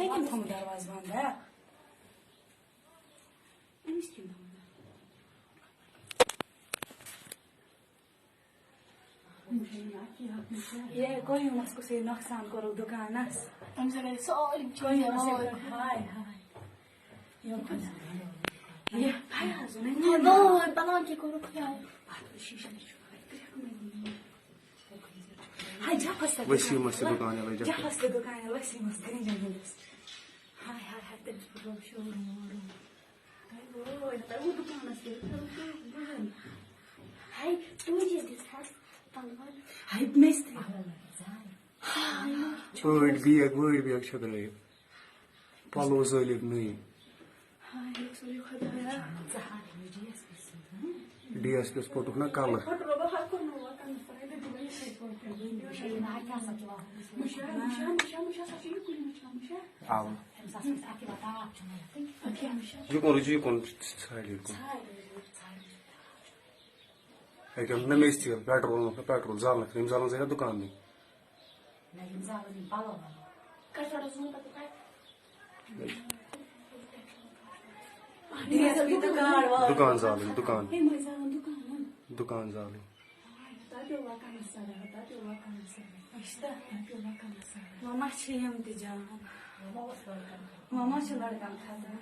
Tekin tam darvaz banda. Emis kim tam? ये कोई उसको से नुकसान करो दुकान नस हम जरा सॉरी कोई मसे हाय हाय यो पता ये भाई सुने नो पता नहीं करो क्या है शीशा नहीं हाय जा फंसा वैसी मस्त दुकान है भाई जा फंसा दुकान है वैसी मस्त कहीं जंगल हाय हाय हाय तेरे को शोरूम हाय वो इतना वो दुकान है हाय तू ये दिस हैज हाय मिस्त्री word bir şakalayı. Palo söyleyip neyi? Hi sorry खदाया DSP spotuk na color. Photo बाहर को नो वतन फ्राइडे दुबई से फोटो مش ساعتين كل مش Al. Yukon sayılır. Ekem ne istiyor? Petrol zalına, krim zalına zeyda dukan mı? कर थोड़ा सुन पता है DSP दुकान वाला Dukan zalim, dukan. हे मजा दुकान Dukan zalim. Mama çeyim diyeceğim. Mama çelerden kaldım.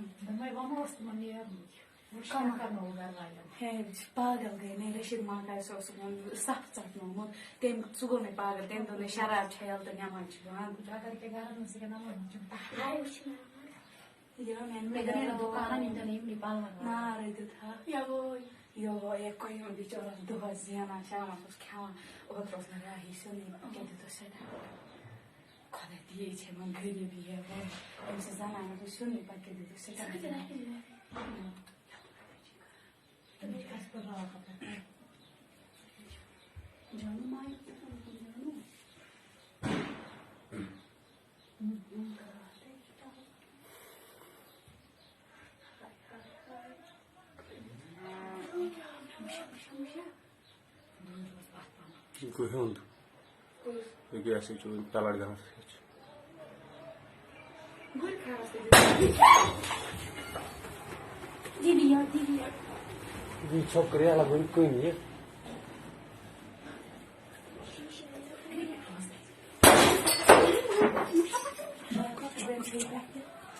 है पागल गए नहीं रशीद माँ का ऐसा उसको साफ साफ ना मो तेम सुगो में पागल तेम तो ने शराब छेल तो न्यामा चुवान कुछ आकर के गार में से ना मो हाय उसी यो मैं मेरे दुकान में तो नहीं निकाल ना रही था या वो यो ये कोई और बिचारा दो हज़ार शाम को क्या और तो उसने राही सुनी कहते तो सेटा कौन दिए छे मन गरीब भी है वो उनसे ज़माना तो सुनी पर कहते तो सेटा जानू माय जानू Kuhund. Peki ऐसे जो तलाड़ गया है. गुड खास दीदी यार ये छोकरे अलग कोई नहीं है.